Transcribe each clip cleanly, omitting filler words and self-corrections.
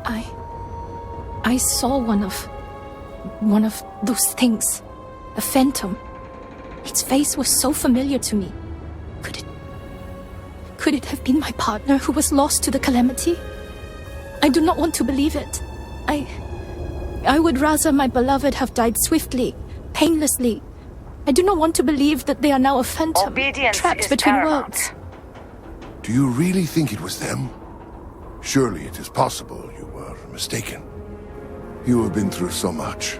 I saw one of those things. A phantom. Its face was so familiar to me. Could it have been my partner who was lost to the calamity? I do not want to believe it. I would rather my beloved have died swiftly, painlessly. I do not want to believe that they are now a phantom, Obedience trapped is between paramount. worlds. Do you really think it was them? Surely it is possible you were mistaken. You have been through so much.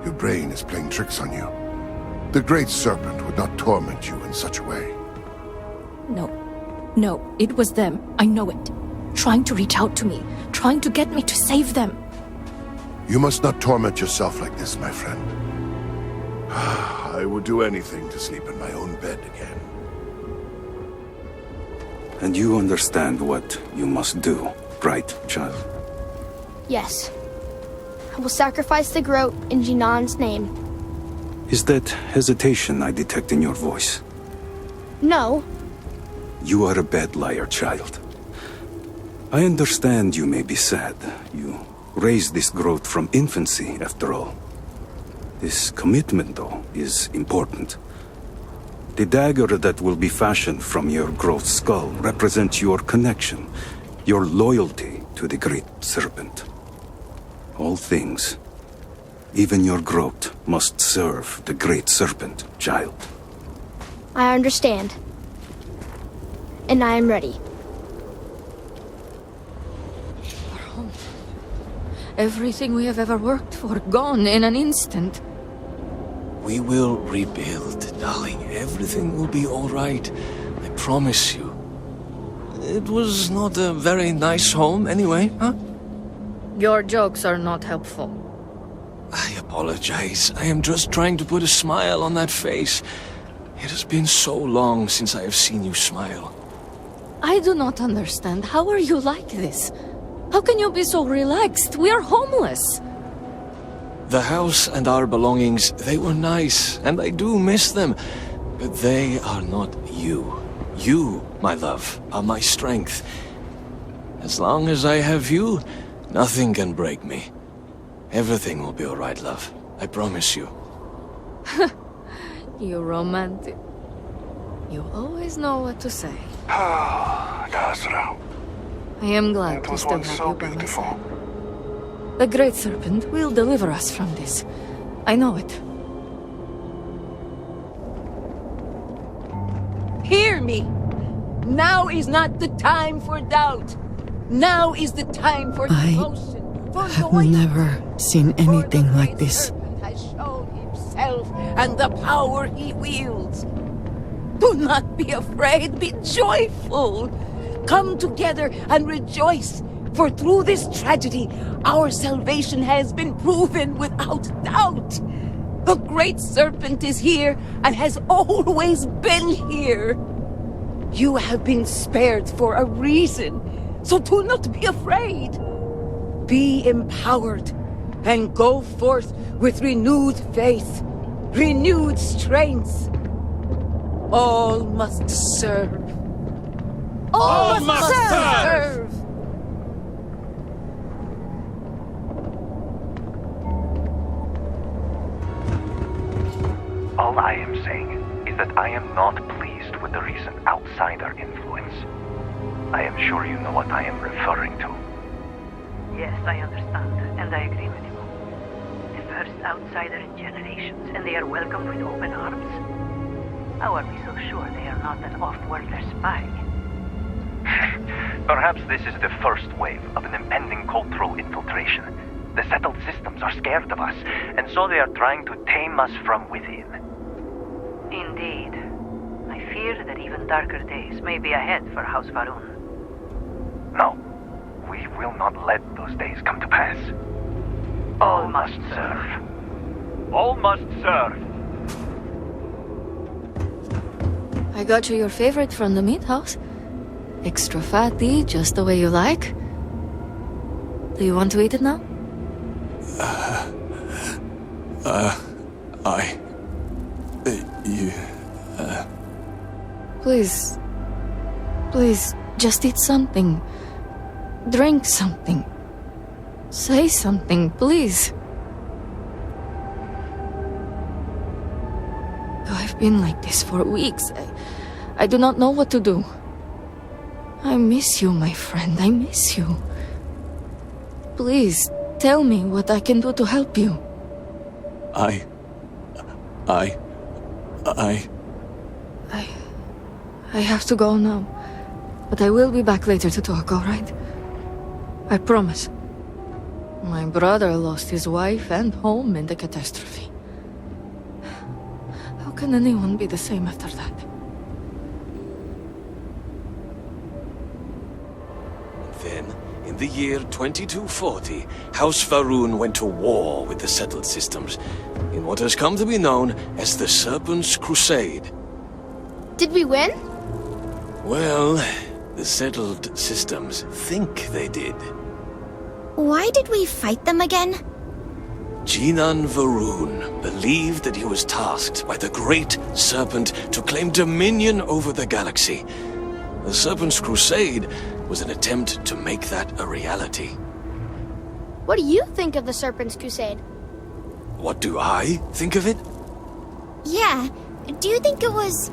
Your brain is playing tricks on you. The Great Serpent would not torment you in such a way. No, it was them. I know it. Trying to reach out to me, trying to get me to save them. You must not torment yourself like this, my friend. I would do anything to sleep in my own bed again. And you understand what you must do, right, child? Yes. I will sacrifice the Groat in Jinan's name. Is that hesitation I detect in your voice? No. You are a bad liar, child. I understand you may be sad. You raised this Groat from infancy, after all. This commitment, though, is important. The dagger that will be fashioned from your Groat's skull represents your connection, your loyalty to the Great Serpent. All things, even your Groat, must serve the Great Serpent, child. I understand. And I am ready. Our home. Everything we have ever worked for, gone in an instant. We will rebuild, darling. Everything will be all right. I promise you. It was not a very nice home anyway, huh? Your jokes are not helpful. I apologize. I am just trying to put a smile on that face. It has been so long since I have seen you smile. I do not understand. How are you like this? How can you be so relaxed? We are homeless. The house and our belongings, they were nice, and I do miss them. But they are not you. You, my love, are my strength. As long as I have you, nothing can break me. Everything will be all right, love. I promise you. You romantic. You always know what to say. Ah, Dazra. I am glad It to was still once have so you by my beautiful. side. The Great Serpent will deliver us from this. I know it. Hear me! Now is not the time for doubt. Now is the time for I devotion, for have loyalty. never seen For the anything like Great this. Serpent has shown himself and the power he wields. Do not be afraid, be joyful. Come together and rejoice, for through this tragedy, our salvation has been proven without doubt. The Great Serpent is here and has always been here. You have been spared for a reason, so do not be afraid. Be empowered and go forth with renewed faith, renewed strength. All must serve. All must serve! All I am saying is that I am not pleased with the recent outsider influence. I am sure you know what I am referring to. Yes, I understand, and I agree with you. The first outsider in generations, and they are welcomed with open arms. How are we so sure they are not an off-worlder spy? Perhaps this is the first wave of an impending cultural infiltration. The settled systems are scared of us, and so they are trying to tame us from within. Indeed. I fear that even darker days may be ahead for House Varun. No, we will not let those days come to pass. All must serve. All must serve. I got you your favorite from the meat house. Extra fatty, just the way you like. Do you want to eat it now? Please. Please, just eat something. Drink something. Say something, please. I've been like this for weeks. I do not know what to do. I miss you, my friend. I miss you. Please, tell me what I can do to help you. I have to go now. But I will be back later to talk, alright? I promise. My brother lost his wife and home in the catastrophe. How can anyone be the same after that? Then, in the year 2240, House Faroon went to war with the settled systems, in what has come to be known as the Serpent's Crusade. Did we win? Well, the settled systems think they did. Why did we fight them again? Jinan Varun believed that he was tasked by the Great Serpent to claim dominion over the galaxy. The Serpent's Crusade was an attempt to make that a reality. What do you think of the Serpent's Crusade? What do I think of it? Yeah, do you think it was...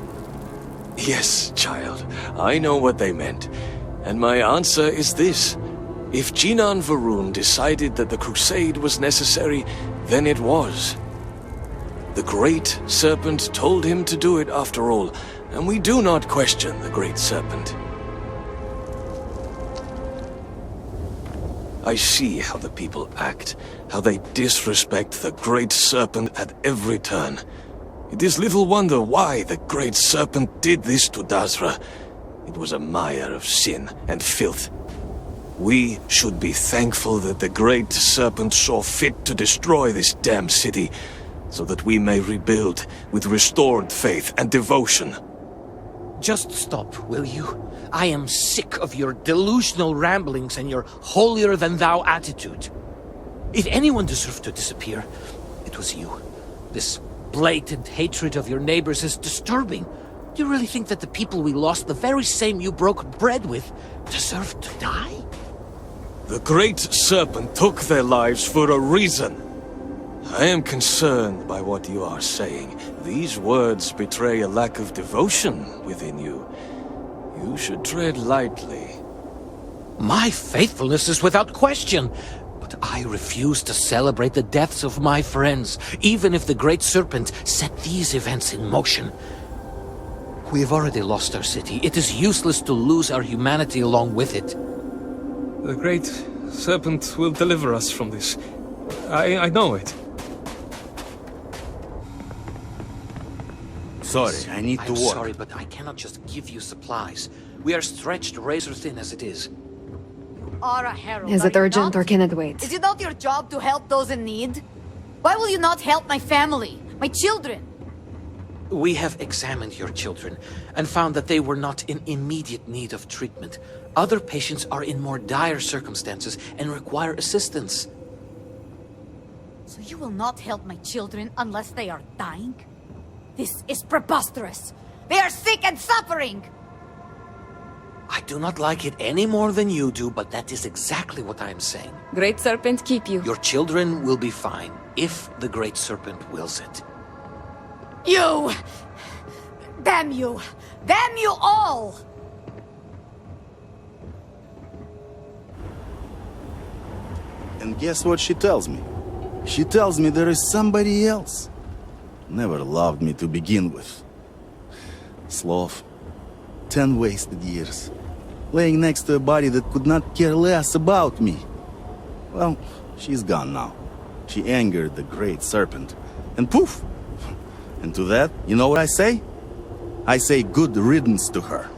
Yes, child, I know what they meant. And my answer is this. If Jinan Varun decided that the crusade was necessary, then it was. The Great Serpent told him to do it after all, and we do not question the Great Serpent. I see how the people act, how they disrespect the Great Serpent at every turn. It is little wonder why the Great Serpent did this to Dazra. It was a mire of sin and filth. We should be thankful that the Great Serpent saw fit to destroy this damned city, so that we may rebuild with restored faith and devotion. Just stop, will you? I am sick of your delusional ramblings and your holier-than-thou attitude. If anyone deserved to disappear, it was you. This blatant hatred of your neighbors is disturbing. Do you really think that the people we lost, the very same you broke bread with, deserve to die? The Great Serpent took their lives for a reason. I am concerned by what you are saying. These words betray a lack of devotion within you. You should tread lightly. My faithfulness is without question, but I refuse to celebrate the deaths of my friends, even if the Great Serpent set these events in motion. We have already lost our city. It is useless to lose our humanity along with it. The Great Serpent will deliver us from this. I know it. Sorry, I need to I'm work. sorry, but I cannot just give you supplies. We are stretched razor thin as it is. Are a herald. Is it urgent or can it wait? Is it not your job to help those in need? Why will you not help my family, my children? We have examined your children and found that they were not in immediate need of treatment. Other patients are in more dire circumstances and require assistance. So you will not help my children unless they are dying? This is preposterous! They are sick and suffering! I do not like it any more than you do, but that is exactly what I am saying. Great Serpent keep you. Your children will be fine, if the Great Serpent wills it. You! Damn you! Damn you all! And guess what she tells me? She tells me there is somebody else. Never loved me to begin with. Sloth. 10 wasted years. Laying next to a body that could not care less about me. Well, she's gone now. She angered the Great Serpent. And poof! And to that, you know what I say? I say good riddance to her.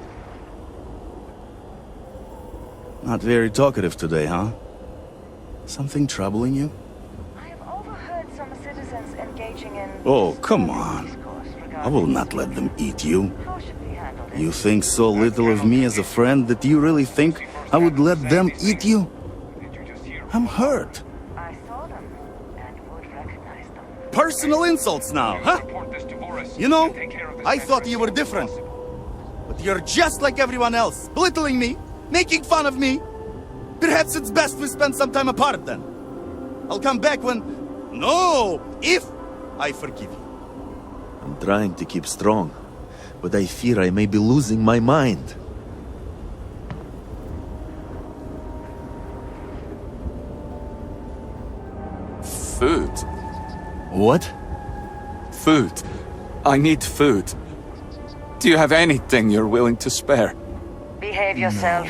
Not very talkative today, huh? Something troubling you? I have overheard some citizens engaging in... Oh, come on. I will not let them eat you. You think so little of me as a friend that you really think I would let them eat you? I'm hurt. I saw them and would recognize them. Personal insults now, huh? You know, I thought you were different. But you're just like everyone else, belittling me, making fun of me. Perhaps it's best we spend some time apart then. I'll come back when... No! If I forgive you. I'm trying to keep strong, but I fear I may be losing my mind. Food. What? Food. I need food. Do you have anything you're willing to spare? Behave yourself.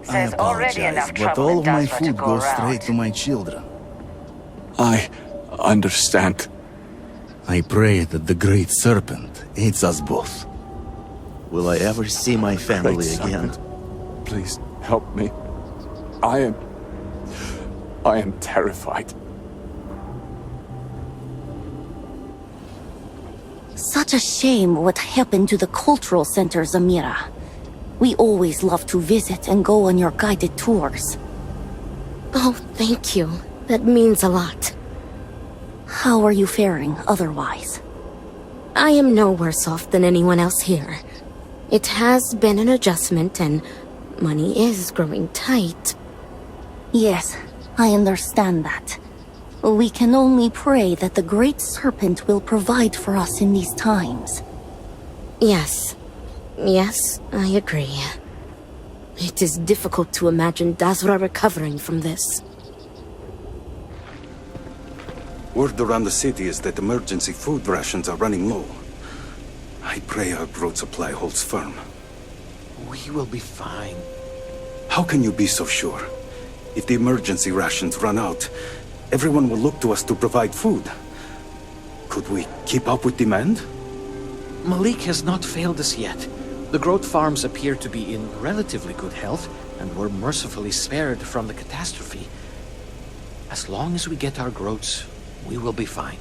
I There's already enough apologize, but trouble all in of my Dazra to food go goes around. straight to my children. I understand. I pray that the Great Serpent aids us both. Will I ever see my family Great again? Serpent, please help me. I am terrified. Such a shame what happened to the cultural center, Zamira. We always love to visit and go on your guided tours. Oh, thank you. That means a lot. How are you faring otherwise? I am no worse off than anyone else here. It has been an adjustment and money is growing tight. Yes, I understand that. We can only pray that the Great Serpent will provide for us in these times. Yes. Yes, I agree. It is difficult to imagine Dazra recovering from this. Word around the city is that emergency food rations are running low. I pray our growth supply holds firm. We will be fine. How can you be so sure? If the emergency rations run out, everyone will look to us to provide food. Could we keep up with demand? Malik has not failed us yet. The growth farms appear to be in relatively good health, and were mercifully spared from the catastrophe. As long as we get our growths, we will be fine.